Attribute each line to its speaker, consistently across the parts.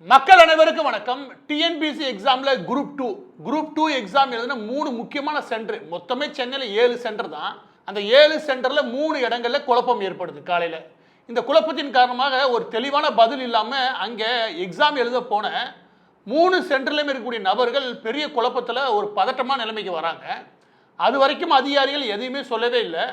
Speaker 1: மக்கள் அனைவருக்கும் வணக்கம். டிஎன்பிசி எக்ஸாம்ல குரூப் 2 எக்ஸாம் எழுதின 3 முக்கியமான சென்டர். மொத்தமே சென்னையில் 7 சென்டர் தான். அந்த 7 சென்டர்ல 3 இடங்கள்ல குழப்பம் ஏற்படுது. காலையில இந்த குழப்பத்தின் காரணமாக ஒரு தெளிவான பதில் இல்லாம அங்கே எக்ஸாம் எழுத போன 3 சென்டர்லையும் இருக்கக்கூடிய நபர்கள் பெரிய குழப்பத்தில் ஒரு பதட்டமான நிலைமைக்கு வராங்க. அது வரைக்கும் அதிகாரிகள் எதையுமே சொல்லவே இல்லை.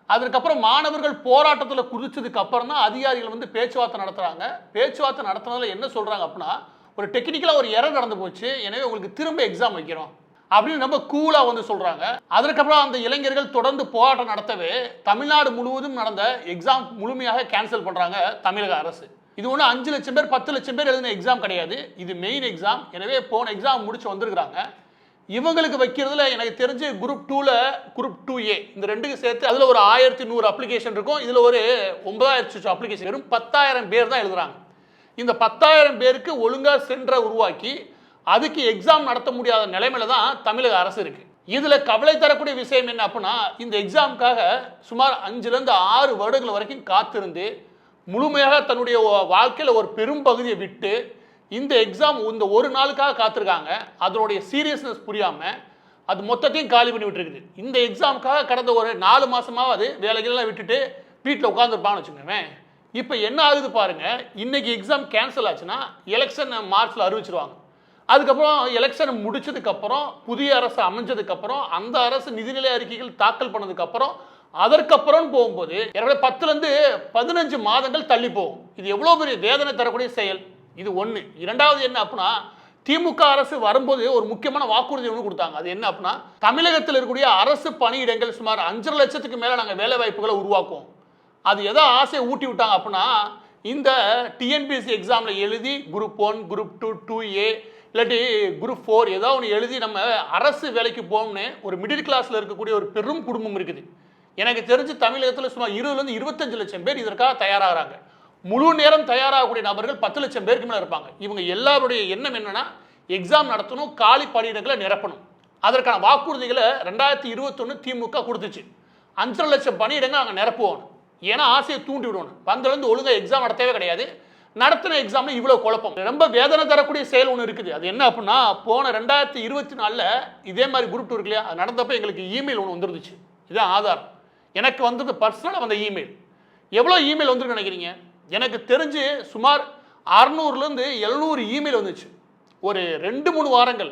Speaker 1: அதுக்கப்புறம் மாணவர்கள் போராட்டத்தில் குதிச்சதுக்கு அப்புறம் தான் அதிகாரிகள் பேச்சுவார்த்தை நடத்துகிறாங்க. பேச்சுவார்த்தை நடத்துனதில் என்ன சொல்கிறாங்க அப்படின்னா, ஒரு டெக்னிக்கலாக ஒரு எரர் நடந்து போச்சு, எனவே உங்களுக்கு திரும்ப எக்ஸாம் வைக்கிறோம் அப்படின்னு நம்ம கூலாக சொல்கிறாங்க. அதுக்கப்புறம் அந்த இளைஞர்கள் தொடர்ந்து போராட்டம் நடத்தவே தமிழ்நாடு முழுவதும் நடந்த எக்ஸாம் முழுமையாக கேன்சல் பண்ணுறாங்க தமிழக அரசு. இது ஒன்றும் 5 லட்சம் பேர் 10 லட்சம் பேர் எழுதின எக்ஸாம் கிடையாது, இது மெயின் எக்ஸாம். எனவே போன எக்ஸாம் முடிச்சு வந்திருக்கிறாங்க. இவங்களுக்கு வைக்கிறதுல எனக்கு தெரிஞ்சு குரூப் 2ல குரூப் 2A இந்த ரெண்டுக்கு சேர்த்து அதில் ஒரு 1100 அப்ளிகேஷன் இருக்கும். இதில் ஒரு 9000 அப்ளிகேஷன், வெறும் 10,000 பேர் தான் எழுதுறாங்க. இந்த 10,000 பேருக்கு ஒழுங்காக சென்டரை உருவாக்கி அதுக்கு எக்ஸாம் நடத்த முடியாத நிலைமையில தான் தமிழக அரசு இருக்கு. இதில் கவலை தரக்கூடிய விஷயம் என்ன அப்படின்னா, இந்த எக்ஸாமுக்காக சுமார் 5லேருந்து 6 வருடங்கள் வரைக்கும் காத்திருந்து முழுமையாக தன்னுடைய வாழ்க்கையில் ஒரு பெரும் பகுதியை விட்டு இந்த எக்ஸாம் இந்த ஒரு நாளுக்காக காத்திருக்காங்க. அதனுடைய சீரியஸ்னஸ் புரியாமல் அது மொத்தத்தையும் காலி பண்ணி விட்டுருக்குது. இந்த எக்ஸாமுக்காக கடந்த ஒரு 4 மாதமாவது வேலைகள்லாம் விட்டுட்டு வீட்டில் உட்காந்துருப்பான்னு வச்சுக்கோங்க. இப்போ என்ன ஆகுது பாருங்க, இன்னைக்கு எக்ஸாம் கேன்சல் ஆச்சுன்னா எலெக்ஷன் மார்ச்சில் அறிவிச்சிருவாங்க. அதுக்கப்புறம் எலெக்ஷன் முடிச்சதுக்கப்புறம் புதிய அரசு அமைஞ்சதுக்கப்புறம் அந்த அரசு நிதிநிலை அறிக்கைகள் தாக்கல் பண்ணதுக்கப்புறம் அதற்கப்புறம் போகும்போது 10லேருந்து 15 மாதங்கள் தள்ளி போகும். இது எவ்வளோ பெரிய வேதனை தரக்கூடிய செயல். இது ஒன்று. இரண்டாவது என்ன அப்படின்னா, திமுக அரசு வரும்போது ஒரு முக்கியமான வாக்குறுதி ஒன்று கொடுத்தாங்க. அது என்ன அப்படின்னா, தமிழகத்தில் இருக்கக்கூடிய அரசு பணியிடங்கள் சுமார் 5.5 லட்சத்துக்கு மேலே நாங்கள் வேலை வாய்ப்புகளை உருவாக்குவோம். அது எதோ ஆசையை ஊட்டி விட்டாங்க அப்படின்னா, இந்த டிஎன்பிசி எக்ஸாமில் எழுதி குரூப் 1 குரூப் 2 2A இல்லாட்டி குரூப் 4 ஏதோ ஒன்று எழுதி நம்ம அரசு வேலைக்கு போகணும்னு ஒரு மிடில் கிளாஸில் இருக்கக்கூடிய ஒரு பெரும் குடும்பம் இருக்குது. எனக்கு தெரிஞ்சு தமிழகத்தில் சுமார் 20லேருந்து 25 லட்சம் பேர் இதற்காக தயாராகிறாங்க. முழு நேரம் தயாராகக்கூடிய நபர்கள் 10 லட்சம் பேருக்கு மேலே இருப்பாங்க. இவங்க எல்லாருடைய எண்ணம் என்னன்னா, எக்ஸாம் நடத்தணும், காலி பணியிடங்களை நிரப்பணும். அதற்கான வாக்குறுதிகளை 2021 திமுக கொடுத்துச்சு. 5.5 லட்சம் பணியிடங்கள் நாங்கள் நிரப்புவோம். ஏன்னா ஆசையை தூண்டி விடுவோம். வந்ததுலேருந்து ஒழுங்காக எக்ஸாம் நடத்தவே கிடையாது. நடத்தின எக்ஸாம்ல இவ்வளோ குழப்பம். ரொம்ப வேதனை தரக்கூடிய செயல் ஒன்று இருக்குது. அது என்ன அப்படின்னா, போன 2024 இதே மாதிரி குரூப் 2 இருக்கு இல்லையா, அது நடந்தப்போ எங்களுக்கு இமெயில் ஒன்று வந்துருந்துச்சு. இதுதான் ஆதாரம். எனக்கு வந்தது பர்சனலாக வந்த இமெயில். எவ்வளோ இமெயில் வந்துருக்கு நினைக்கிறீங்க? எனக்கு தெரிஞ்சு சுமார் 600லேருந்து 700 இமெயில் வந்துச்சு ஒரு 2-3 வாரங்கள்.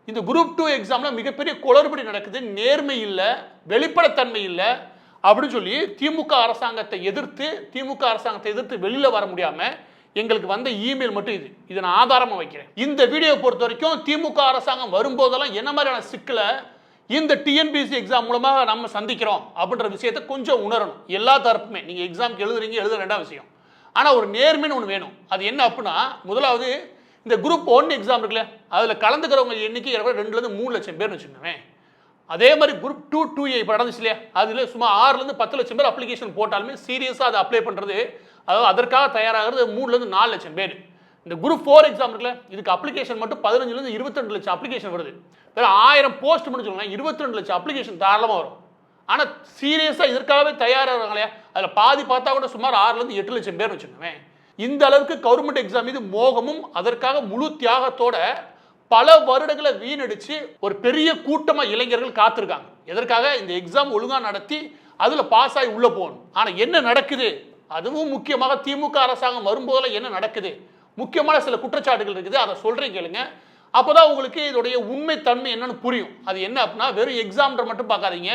Speaker 1: இந்த குரூப் 2 எக்ஸாமில் மிகப்பெரிய குளறுபடி நடக்குது, நேர்மை இல்லை, வெளிப்படைத்தன்மை இல்லை அப்படின்னு சொல்லி திமுக அரசாங்கத்தை எதிர்த்து வெளியில் வர முடியாமல் எங்களுக்கு வந்த இமெயில் மட்டும் இதை நான் ஆதாரமாக வைக்கிறேன். இந்த வீடியோ பொறுத்த வரைக்கும் திமுக அரசாங்கம் வரும்போதெல்லாம் என்ன மாதிரியான சிக்கலை இந்த டிஎன்பிசி எக்ஸாம் மூலமாக நம்ம சந்திக்கிறோம் அப்படின்ற விஷயத்தை கொஞ்சம் உணரணும். எல்லா தரப்புமே நீங்கள் எக்ஸாமுக்கு எழுத ரெண்டாவது விஷயம். ஆனால் ஒரு நேர்மைன்னு ஒன்று வேணும். அது என்ன அப்படின்னா, முதலாவது இந்த குரூப் 1 எக்ஸாம் இருக்குல்ல, அதில் கலந்துக்கிறவங்க எண்ணிக்கை 2லேருந்து 3 லட்சம் பேர்னு வச்சுக்கோங்க. அதே மாதிரி குரூப் 2 2A இப்போ நடந்துச்சு இல்லையா, அதில் சும்மா 6லேருந்து 10 லட்சம் பேர் அப்ளிகேஷன் போட்டாலுமே சீரியஸாக அதை அப்ளை பண்ணுறது, அதாவது அதற்காக தயாராகிறது 3லேருந்து 4 லட்சம் பேர். இந்த குரூப் 4 எக்ஸாம் இருக்குல்ல, இதுக்கு அப்ளிகேஷன் மட்டும் 15லேருந்து 22 லட்சம் அப்ளிகேஷன் வருது. வேறு 1000 போஸ்ட் முடிச்சுக்கோங்க, 22 லட்சம் அப்ளிகேஷன் தாராளமாக வரும். ஆனால் சீரியஸாக இதற்காகவே தயாராகிறாங்க இல்லையா, அதில் பாதி பார்த்தா கூட சுமார் 6லேருந்து 8 லட்சம் பேர் வச்சுக்கோங்க. இந்த அளவுக்கு கவர்மெண்ட் எக்ஸாம் மீது மோகமும் அதற்காக முழு தியாகத்தோட பல வருடங்களை வீணடிச்சு ஒரு பெரிய கூட்டமாக இளைஞர்கள் காத்திருக்காங்க. எதற்காக? இந்த எக்ஸாம் ஒழுங்காக நடத்தி அதில் பாஸ் ஆகி உள்ளே போகணும். ஆனால் என்ன நடக்குது, அதுவும் முக்கியமாக திமுக அரசாங்கம் வரும்போதெல்லாம் என்ன நடக்குது, முக்கியமான சில குற்றச்சாட்டுகள் இருக்குது. அதை சொல்கிறேன் கேளுங்க. அப்போதான் உங்களுக்கு இதோடைய உண்மை தன்மை என்னன்னு புரியும். அது என்ன அப்படின்னா, வெறும் எக்ஸாம்ன்ற மட்டும் பார்க்காதீங்க.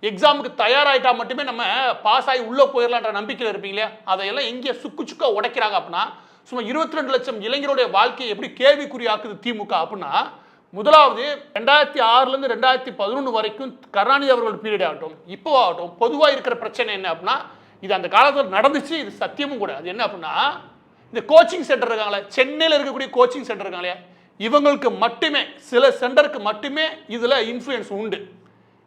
Speaker 1: எக்ஸாமுக்கு தயாராகிட்டா மட்டுமே நம்ம பாஸ் ஆகி உள்ளே போயிடலான்ற நம்பிக்கையில் இருப்பீங்களே, அதையெல்லாம் எங்கே சுக்கா உடைக்கிறாங்க அப்படின்னா, சும்மா 22 லட்சம் இளைஞருடைய வாழ்க்கையை எப்படி கேள்விக்குறியாக்குது திமுக அப்படின்னா, முதலாவது 2006லேருந்து 2011 வரைக்கும் கருணாநிதி அவர்கள் பீரியட் ஆகட்டும், இப்போ ஆகட்டும், பொதுவாக இருக்கிற பிரச்சனை என்ன அப்படின்னா, இது அந்த காலத்தில் நடந்துச்சு, இது சத்தியமும் கூட. அது என்ன அப்படின்னா, இந்த கோச்சிங் சென்டர் இருக்காங்களே, சென்னையில் இருக்கக்கூடிய கோச்சிங் சென்டர் இருக்காங்களே, இவங்களுக்கு மட்டுமே, சில சென்டருக்கு மட்டுமே இதில் இன்ஃப்ளூயன்ஸ் உண்டு.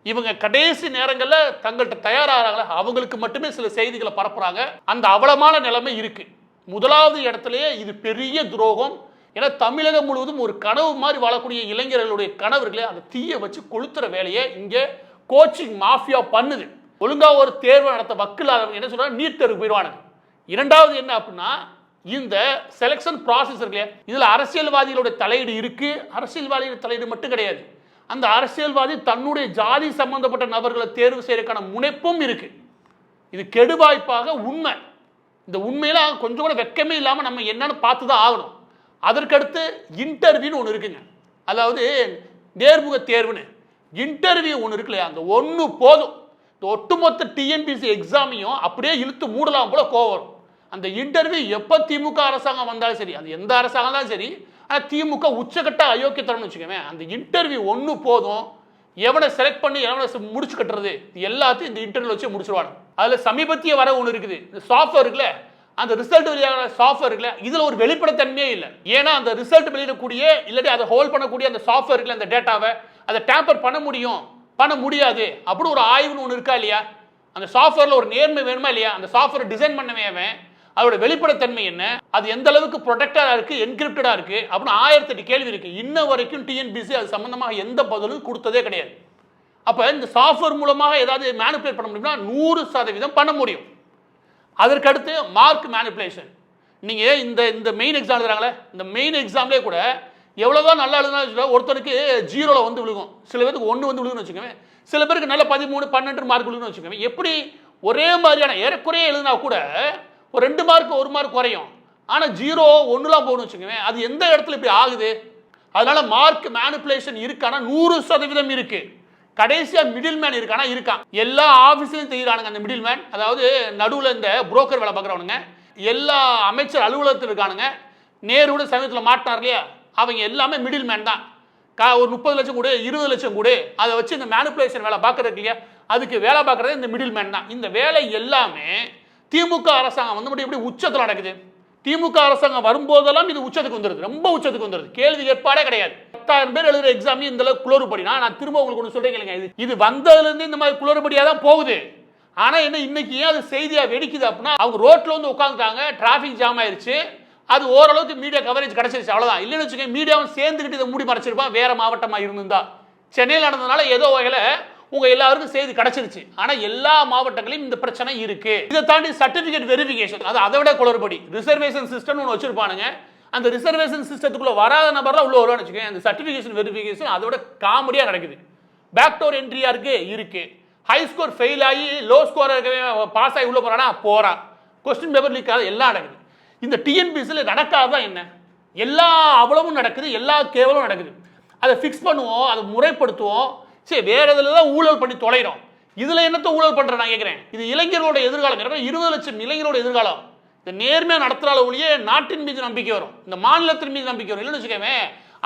Speaker 1: இவங்க கடைசி நேரங்களில் தங்கள்கிட்ட தயாராகிறாங்களே, அவங்களுக்கு மட்டுமே சில செய்திகளை பரப்புறாங்க. அந்த அவலமான நிலைமை இருக்கு. முதலாவது இடத்துலயே இது பெரிய துரோகம். ஏன்னா தமிழகம் முழுவதும் ஒரு கனவு மாதிரி வாழக்கூடிய இளைஞர்களுடைய கனவுகளே அந்த தீயை வச்சு கொளுத்துற வேலையை இங்கே கோச்சிங் மாஃபியா பண்ணுது. ஒழுங்காக ஒரு தேர்வு நடத்த வக்கில் என்ன சொல்றாங்க, நீட் தேர்வு போயிடுவானுங்க. இரண்டாவது என்ன அப்படின்னா, இந்த செலெக்ஷன் ப்ராசஸ் இருக்கு, இதுல அரசியல்வாதிகளுடைய தலையீடு இருக்கு. அரசியல்வாதிகளுடைய தலையீடு மட்டும் கிடையாது, அந்த அரசியல்வாதி தன்னுடைய ஜாதி சம்பந்தப்பட்ட நபர்களை தேர்வு செய்யறதுக்கான முனைப்பும் இருக்கு. இது கெடுவாய்ப்பாக உண்மை. இந்த உண்மையில கொஞ்சம் கூட வெக்கமே இல்லாம நம்ம என்னன்னு பார்த்து தான் ஆகணும். அதற்கடுத்து இன்டர்வியூன்னு ஒன்று இருக்குங்க, அதாவது நேர்முக தேர்வுன்னு இன்டர்வியூ ஒன்று இருக்கு இல்லையா, அந்த ஒன்று போதும் இந்த ஒட்டுமொத்த டிஎன்பிசி எக்ஸாமையும் அப்படியே இழுத்து மூடலாம் போல கோவம் வரும். அந்த இன்டர்வியூ எப்போ திமுக அரசாங்கம் வந்தாலும் சரி, அது எந்த அரசாங்கம் தான் சரி, ஆனால் திமுக உச்சகட்ட அயோக்கியத்தனம்னு வச்சுக்கோங்க. அந்த இன்டர்வியூ ஒன்று போதும், எவனை செலக்ட் பண்ணி எவனை முடிச்சு கட்டுறது எல்லாத்தையும் இந்த இன்டர்வியூ வச்சு முடிச்சிருவாங்க. அதில் சமீபத்திய வர ஒன்று இருக்குது, இந்த சாஃப்ட்வேர் இருக்குல்ல, அந்த ரிசல்ட் வெளியான சாஃப்ட்வேர் இருக்குல்ல, இதில் ஒரு வெளிப்படைத்தன்மையே இல்லை. ஏன்னா அந்த ரிசல்ட் வெளியிடக்கூடிய இல்லாட்டி அதை ஹோல்ட் பண்ணக்கூடிய அந்த சாஃப்ட்வேர் இருக்குல்ல, அந்த டேட்டாவை அதை டேம்பர் பண்ண முடியும் பண்ண முடியாது அப்படி ஒரு ஆய்வுன்னு ஒன்று இருக்கா இல்லையா? அந்த சாஃப்ட்வேரில் ஒரு நேர்மை வேணுமா இல்லையா? அந்த சாஃப்ட்வேர் டிசைன் பண்ணவே அதோட வெளிப்படைத்தன்மை என்ன, அது எந்த அளவுக்கு ப்ரொடெக்டடாக இருக்கு, என்கிரிப்டடாக இருக்கு அப்படின்னு 1008 கேள்வி இருக்கு. இன்ன வரைக்கும் டிஎன்பிசி அது சம்பந்தமாக எந்த பதிலும் கொடுத்ததே கிடையாது. அப்போ இந்த சாஃப்ட்வேர் மூலமாக ஏதாவது மேனிபுலேட் பண்ண முடியும்னா 100% பண்ண முடியும். அதற்கடுத்து மார்க் மேனிபுலேஷன். நீங்கள் இந்த மெயின் எக்ஸாம் எழுதுறாங்களே, இந்த மெயின் எக்ஸாம்லேயே கூட எவ்வளோதான் நல்லா எழுதுனா ஒருத்தருக்கு 0 வந்து விழுகும், சில பேருக்கு 1 வந்து விழுகுன்னு வச்சுக்கோங்க, சில பேருக்கு நல்ல 13, 12 மார்க் விழுகுன்னு வச்சுக்கோங்க. எப்படி ஒரே மாதிரியான ஏறக்குறைய எழுதுனா கூட ஒரு 2 மார்க் 1 மார்க் குறையும், ஆனால் 0, 1லாம் போகணும்னு வச்சுக்கோங்க. அது எந்த இடத்துல இப்படி ஆகுது? அதனால மார்க் மேனிபுலேஷன் இருக்கானா 100% இருக்கு. கடைசியாக மிடில் மேன் இருக்கானா இருக்கான். எல்லா ஆஃபீஸ்லையும் தெரியுறானுங்க அந்த மிடில் மேன், அதாவது நடுவில் இந்த புரோக்கர் வேலை பார்க்குறவனுங்க. எல்லா அமைச்சர் அலுவலகத்தில் இருக்கானுங்க. நேருட சமயத்தில் மாட்டினார் இல்லையா, அவங்க எல்லாமே மிடில் மேன் தான். ஒரு 30 லட்சம் கூட 20 லட்சம் கூட அதை வச்சு இந்த மேனிபுலேஷன் வேலை பார்க்கறது இல்லையா, அதுக்கு வேலை பார்க்குறது இந்த மிடில் மேன் தான். இந்த வேலை எல்லாமே திமுக அரசாங்கம் வந்து எப்படி உச்சத்தில் நடக்குது. திமுக அரசாங்கம் வரும்போதெல்லாம் இது உச்சத்துக்கு வந்துடுது, ரொம்ப உச்சத்துக்கு வந்துடுது. கேள்வி ஏற்பாடே கிடையாது. 10,000 பேர் எழுதுற எக்ஸாம் இந்த அளவுக்கு குளறுபடினா, நான் திரும்ப உங்களுக்கு ஒன்று சொல்றேன், இது வந்ததுலேருந்து இந்த மாதிரி குளறுபடியாக தான் போகுது. ஆனால் என்ன இன்னைக்கு ஏன் அது செய்தியாக வெடிக்குது அப்படின்னா, அவங்க ரோட்டில் வந்து உட்காந்துட்டாங்க, டிராஃபிக் ஜாம் ஆயிடுச்சு, அது ஓரளவுக்கு மீடியா கவரேஜ் கிடைச்சிருச்சு, அவ்வளோதான். இல்லைன்னு வச்சுக்கோங்க, மீடியாவும் சேர்ந்துக்கிட்டு இதை மூடி மறைச்சிருப்பான். வேற மாவட்டமாக இருந்திருந்தா, சென்னையில் நடந்ததுனால ஏதோ வகையில் உங்க எல்லாருக்கும் செய்தி கிடைச்சிருச்சு. ஆனா எல்லா மாவட்டங்களிலும் இந்த பிரச்சனை இருக்கு. இதை தாண்டி சர்டிபிகேட் வெரிஃபிகேஷன், அது அதை விட குளறுபடி. ரிசர்வேஷன் சிஸ்டம் ஒன்று வச்சிருப்பானுங்க, அந்த ரிசர்வேஷன் சிஸ்டத்துக்குள்ள வராத நபர்லாம் உள்ள வருவான்னு வச்சுக்கோங்க. அந்த சர்டிபிகேஷன் வெரிஃபிகேஷன் அதோட காமெடியா நடக்குது. பேக்டோர் என்ட்ரியா இருக்கு. ஹை ஸ்கோர் ஃபெயில் ஆகி லோ ஸ்கோர் பாஸ் ஆகி உள்ள போறானா போறான். கொஸ்டின் பேப்பர் லீக் ஆகுது, எல்லாம் நடக்குது. இந்த டிஎன்பிசியில் நடக்காதான் என்ன, எல்லா அவ்வளவும் நடக்குது, எல்லா கேவலும் நடக்குது. அதை ஃபிக்ஸ் பண்ணுவோம், அதை முறைப்படுத்துவோம். சரி, வேற இதில் தான் ஊழல் பண்ணி தொலைகிறோம், இதில் என்னத்தை ஊழல் பண்ணுறேன் நான் கேட்குறேன். இது இளைஞர்களோட எதிர்காலம், 20 லட்சம் இளைஞரோட எதிர்காலம். இந்த நேர்மையாக நடத்துகிற ஒழிய நாட்டின் மீது நம்பிக்கை வரும், இந்த மாநிலத்தின் மீது நம்பிக்கை வரும். இல்லைன்னு வச்சுக்கவே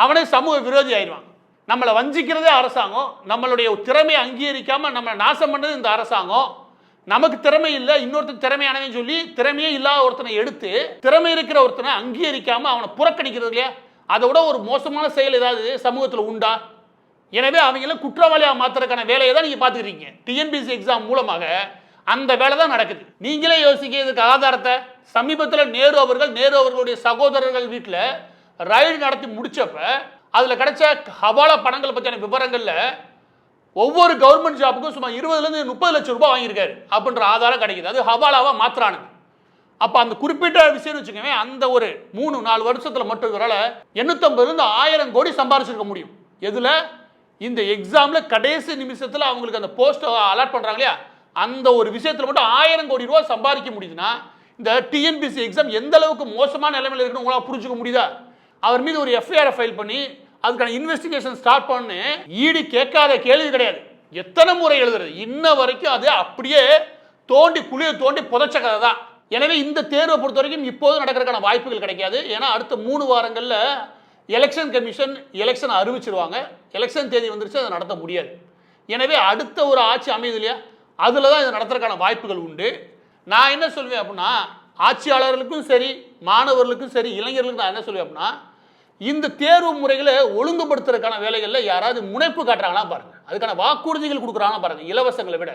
Speaker 1: அவனே சமூக விரோதி ஆயிடுவான். நம்மளை வஞ்சிக்கிறதே அரசாங்கம், நம்மளுடைய திறமையை அங்கீகரிக்காமல் நம்மளை நாசம் பண்ணது இந்த அரசாங்கம். நமக்கு திறமை இல்லை, இன்னொருத்தர் திறமையானவன்னு சொல்லி திறமையே இல்லாத ஒருத்தனை எடுத்து திறமை இருக்கிற ஒருத்தனை அங்கீகரிக்காமல் அவனை புறக்கணிக்கிறது இல்லையா, அதை விட ஒரு மோசமான செயல் ஏதாவது சமூகத்தில் உண்டா? எனவே அவங்களும் குற்றவாளியாக மாற்றுறதுக்கான வேலையை தான் நீங்கள் பார்த்துக்கிறீங்க. டிஎன்பிசி எக்ஸாம் மூலமாக அந்த வேலை தான் நடக்குது. நீங்களே யோசிக்க இதுக்கு ஆதாரத்தை. சமீபத்தில் நேரு அவர்களுடைய சகோதரர்கள் வீட்டில் ரைடு நடத்தி முடிச்சப்ப அதில் கிடைச்ச ஹவாலா பணங்கள் பற்றியான விவரங்களில் ஒவ்வொரு கவர்மெண்ட் ஜாப்புக்கும் சுமார் 20 to 30 லட்சம் ரூபாய் வாங்கியிருக்காரு அப்படின்ற ஆதாரம் கிடைக்குது. அது ஹவாலாவாக மாற்றுறானுங்க. அப்போ அந்த குறிப்பிட்ட விஷயம்னு வச்சுக்கோங்க, அந்த ஒரு 3-4 வருஷத்தில் மட்டும் இவரால் 850 to 1000 கோடி சம்பாரிச்சிருக்க முடியும். எதில்? இந்த எக்ஸாமில் கடைசி நிமிஷத்தில் அவங்களுக்கு அந்த போஸ்ட் அலாட் பண்ணுறாங்க இல்லையா, அந்த ஒரு விஷயத்தில் மட்டும் 1000 கோடி ரூபா சம்பாதிக்க முடியுதுன்னா இந்த டிஎன்பிசி எக்ஸாம் எந்த அளவுக்கு மோசமான நிலைமையில் இருக்குன்னு உங்களால் புரிஞ்சுக்க முடியுதா? அவர் மீது ஒரு எஃப்ஐஆர் ஃபைல் பண்ணி அதுக்கான இன்வெஸ்டிகேஷன் ஸ்டார்ட் பண்ணு. ஈடு கேட்காத கேள்வி கிடையாது. எத்தனை முறை எழுதுறது, இன்ன வரைக்கும் அது அப்படியே தோண்டி குழியை தோண்டி புதைச்ச கதை தான். எனவே இந்த தேர்வை பொறுத்த வரைக்கும் இப்போது நடக்கிறதுக்கான வாய்ப்புகள் கிடைக்காது. ஏன்னா அடுத்த 3 வாரங்களில் எலெக்ஷன் கமிஷன் எலெக்ஷன் அறிவிச்சிருவாங்க. எலெக்ஷன் தேதி வந்துருச்சு, அதை நடத்த முடியாது. எனவே அடுத்த ஒரு ஆட்சி அமையுது இல்லையா, அதில் தான் இதை நடத்துறதுக்கான வாய்ப்புகள் உண்டு. நான் என்ன சொல்வேன் அப்படின்னா, ஆட்சியாளர்களுக்கும் சரி, மாணவர்களுக்கும் சரி, இளைஞர்களுக்கும் நான் என்ன சொல்வேன் அப்படின்னா, இந்த தேர்வு முறைகளை ஒழுங்குபடுத்துறதுக்கான வேலைகளில் யாராவது முனைப்பு காட்டுறாங்களா பாருங்க, அதுக்கான வாக்குறுதிகள் கொடுக்குறாங்களா பாருங்க. இலவசங்களை விட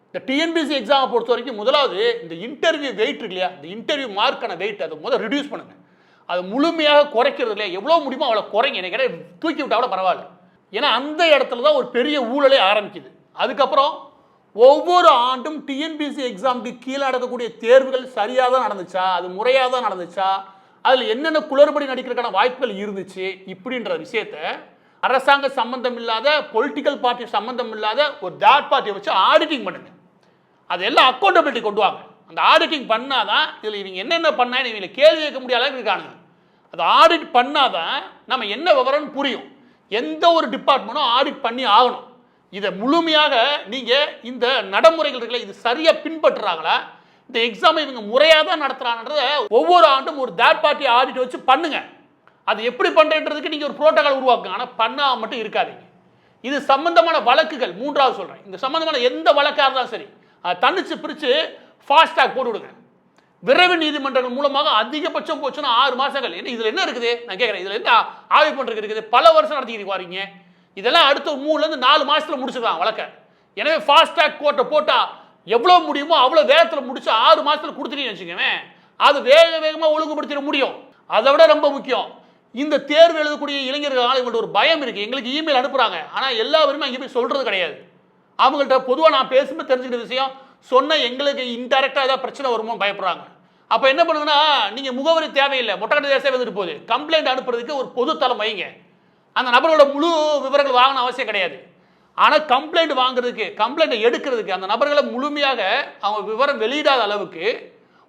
Speaker 1: இந்த டிஎன்பிசி எக்ஸாமை பொறுத்த வரைக்கும் முதலாவது இந்த இன்டர்வியூ வெயிட் இருக்கு இல்லையா, இந்த இன்டர்வியூ மார்க்கான வெயிட் அதை முதல் ரிடியூஸ் பண்ணுங்க. அது முழுமையாக குறைக்கிறது இல்லையா, எவ்வளோ முடியுமோ அவ்வளோ குறைங்க. எனக்கு தூக்கி விட்டா கூட பரவாயில்ல. ஏன்னா அந்த இடத்துல தான் ஒரு பெரிய ஊழலே ஆரம்பிக்குது. அதுக்கப்புறம் ஒவ்வொரு ஆண்டும் டிஎன்பிஎஸ்சி எக்ஸாமுக்கு கீழே நடக்கக்கூடிய தேர்வுகள் சரியாக தான் நடந்துச்சா, அது முறையாக தான் நடந்துச்சா, அதில் என்னென்ன குளறுபடி நடிக்கிறதுக்கான வாய்ப்புகள் இருந்துச்சு, இப்படின்ற விஷயத்த அரசாங்க சம்பந்தம் இல்லாத, பொலிட்டிக்கல் பார்ட்டி சம்பந்தம் இல்லாத ஒரு தேர்ட் பார்ட்டியை வச்சு ஆடிட்டிங் பண்ணுங்க. அதெல்லாம் அக்கௌண்டபிலிட்டி கொண்டு வாங்க. அந்த ஆடிட்டிங் பண்ணாதான் இதில் இவங்க என்னென்ன பண்ணா இவங்களை கேள்வி கேட்க முடியாத அளவுக்கு இருக்கானுங்க. அது ஆடிட் பண்ணாதான் நம்ம என்ன விவரம்னு புரியும். எந்த ஒரு டிபார்ட்மெண்ட்டும் ஆடிட் பண்ணி ஆகணும். இதை முழுமையாக நீங்கள் இந்த நடைமுறைகள் இருக்குல்ல, இது சரியாக பின்பற்றுறாங்களா, இந்த எக்ஸாமை இவங்க முறையாக தான் நடத்துகிறாங்கன்றத ஒவ்வொரு ஆண்டும் ஒரு தேர்ட் பார்ட்டி ஆடிட் வச்சு பண்ணுங்க. அது எப்படி பண்ணுறதுக்கு நீங்கள் ஒரு புரோட்டோகால் உருவாக்குங்க. ஆனால் பண்ணால் மட்டும் இருக்காதீங்க. இது சம்பந்தமான வழக்குகள், மூன்றாவது சொல்கிறேன், இந்த சம்பந்தமான எந்த வழக்காக இருந்தாலும் சரி தனிச்சு பிரித்து ஃபாஸ்டாக் போட்டு விடுங்க. விரைவு நீதிமன்றங்கள் மூலமாக அதிகபட்சம் போச்சுன்னா 6 மாதங்கள். என்ன இதில் என்ன இருக்குது நான் கேட்குறேன், இதில் என்ன ஆய்வு பண்ணுறதுக்கு இருக்குது? பல வருஷம் நடத்திக்கிட்டு வரீங்க. இதெல்லாம் அடுத்த 3லேருந்து 4 மாதத்தில் முடிச்சுக்கலாம் வழக்க. எனவே ஃபாஸ்டாக் கோர்ட்டை போட்டால் எவ்வளோ முடியுமோ அவ்வளோ வேகத்தில் முடிச்சு 6 மாதத்தில் கொடுத்துட்டீங்கன்னு வச்சுக்கோங்க, அது வேகமாக ஒழுங்குபடுத்திட முடியும். அதை விட ரொம்ப முக்கியம், இந்த தேர்வு எழுதக்கூடிய இளைஞர்கள் இவங்கள்ட்ட ஒரு பயம் இருக்குது. எங்களுக்கு இமெயில் அனுப்புகிறாங்க, ஆனால் எல்லாருமே அங்கே போய் சொல்கிறது கிடையாது. அவங்கள்ட்ட பொதுவாக நான் பேசும்போது தெரிஞ்சுக்கிற விஷயம், சொன்ன எங்களுக்கு இன்டெரக்டாக ஏதாவது பிரச்சனை வருமோ பயப்படுறாங்க. அப்போ என்ன பண்ணுங்கன்னா, நீங்கள் முகவரி தேவையில்லை, மொட்டைக்கட்டை தேசம் வந்துட்டு போகுது, கம்ப்ளைண்ட் அனுப்புறதுக்கு ஒரு பொது தளம் வைங்க. அந்த நபரோட முழு விவரங்கள் வாங்கணும் அவசியம் கிடையாது. ஆனால் கம்ப்ளைண்ட் வாங்குறதுக்கு, கம்ப்ளைண்ட்டை எடுக்கிறதுக்கு, அந்த நபர்களை முழுமையாக அவங்க விவரம் வெளியிடாத அளவுக்கு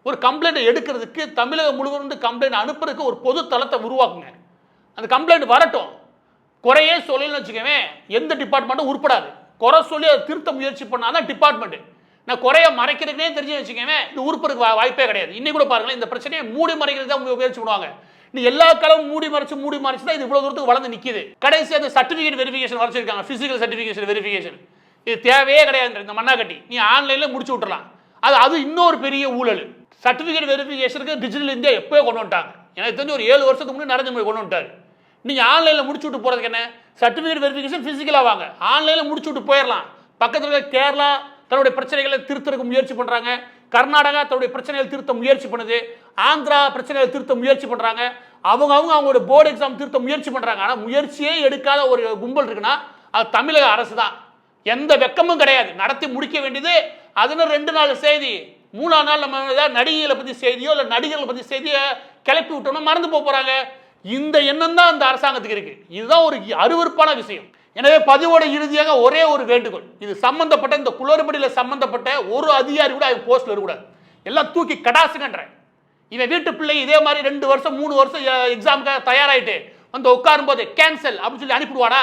Speaker 1: ஒரு கம்ப்ளைண்ட்டை எடுக்கிறதுக்கு தமிழகம் முழுவதும் கம்ப்ளைண்ட் அனுப்புறதுக்கு ஒரு பொது தளத்தை உருவாக்குங்க. அந்த கம்ப்ளைண்ட் வரட்டும். குறையே சொல்லணும்னு வச்சுக்கவே எந்த டிபார்ட்மெண்ட்டும் உருப்படாது. குறை சொல்லி அதை திருத்த முயற்சி பண்ணாதான் டிபார்ட்மெண்ட். நான் குறைய மறைக்கிறதுனே தெரிஞ்சு வச்சுக்கவே இது உருப்பறதுக்கு வாய்ப்பே கிடையாது. இன்னைக்கு கூட பாருங்களேன், இந்த பிரச்சனையை மூடி மறைக்கிறது தான் முயற்சி பண்ணுவாங்க. நீ எல்லா களவும் மூடி மறைச்சு தான் இது இவ்வளவு தூரத்துக்கு வளர்ந்து நிற்கிது. கடைசி அந்த சர்டிஃபிகேட் வெரிஃபிகேஷன் வரைச்சிருக்காங்க, பிசிக்கல் சர்டிஃபிகேஷன் வெரிஃபிகேஷன். இது தேவையே கிடையாது. இந்த மண்ணாக்கட்டி நீ ஆன்லைனில் முடிச்சு விட்டுறலாம். அது இன்னொரு பெரிய ஊழல். சர்டிஃபிகேட் வெரிஃபிகேஷனுக்கு டிஜிட்டல் இந்தியா எப்போயோ கொண்டு வந்துட்டாங்க. எனக்கு தெரிஞ்சு ஒரு 7 வருஷத்துக்கு முன்னாடி நரேந்திர மோடி கொண்டு வந்துட்டார். நீங்கள் ஆன்லைனில் முடிச்சு விட்டு போகிறதுக்கு என்ன, சர்டிஃபிகேட் வெரிஃபிகேஷன் ஃபிசிக்கலாக வாங்க, ஆன்லைனில் முடிச்சு விட்டு போயிடலாம். பக்கத்தில் கேரளா தன்னுடைய பிரச்சனைகளை திருத்தறதுக்கு முயற்சி பண்ணுறாங்க, கர்நாடகா தன்னுடைய பிரச்சனைகளை திருத்த முயற்சி பண்ணுது, ஆந்திரா பிரச்சனைகளை திருத்த முயற்சி பண்ணுறாங்க, அவங்களோட போர்டு எக்ஸாம் திருத்த முயற்சி பண்ணுறாங்க. ஆனால் முயற்சியே எடுக்காத ஒரு கும்பல் இருக்குன்னா அது தமிழக அரசு தான். எந்த வெக்கமும் கிடையாது. நடத்தி முடிக்க வேண்டியது அதுன்னு 2 நாள் செய்தி, 3ஆம் நாள் நம்ம ஏதாவது நடிகைகளை பற்றி செய்தியோ இல்லை நடிகர்களை பற்றி செய்தியை கிளப்பி விட்டோம்னா மறந்து போகிறாங்க. இந்த எண்ணம் தான் அந்த அரசாங்கத்துக்கு இருக்கு. இதுதான் ஒரு அருவருப்பான விஷயம். எனவே பதிவோட இறுதியாக ஒரே ஒரு வேண்டுகோள், இது சம்பந்தப்பட்ட இந்த குளறுபடியில் சம்பந்தப்பட்ட ஒரு அதிகாரி கூட அவன் போஸ்ட்ல இருக்கக்கூடாது. எல்லாம் தூக்கி கடாசுங்கன்றேன். இவன் வீட்டு பிள்ளை இதே மாதிரி 2 வருஷம் 3 வருஷம் எக்ஸாமுக்காக தயாராகிட்டு வந்து உட்காரும் போது கேன்சல் அப்படின்னு சொல்லி அனுப்பிடுவானா?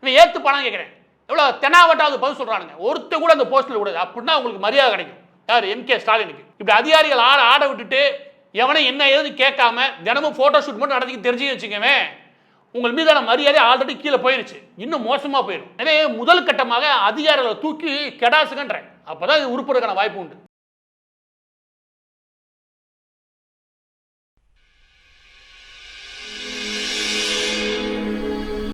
Speaker 1: இவன் ஏற்றுப்பானான்னு கேட்குறேன். எவ்வளோ தெனாவட்டாவது பதில் சொல்கிறானுங்க. ஒருத்தர் கூட அந்த போஸ்ட்டில் கூடாது. அப்படின்னா உங்களுக்கு மரியாதை கிடைக்கும். யார்? எம்கே ஸ்டாலினுக்கு. இப்படி அதிகாரிகள் ஆட விட்டுட்டு எவனை என்ன ஏதுன்னு கேட்காம தினமும் ஃபோட்டோ ஷூட் மட்டும் நடத்தி தெரிஞ்சு வச்சுக்கவே உங்கள் மீதான மரியாதை ஆல்ரெடி கீழே போயிருச்சு, இன்னும் மோசமாக போயிடும். எனவே முதல் கட்டமாக அதிகாரிகளை தூக்கி கெடாசுங்கன்றேன். அப்போ தான் இது உருப்படுறதுக்கான வாய்ப்பு உண்டு.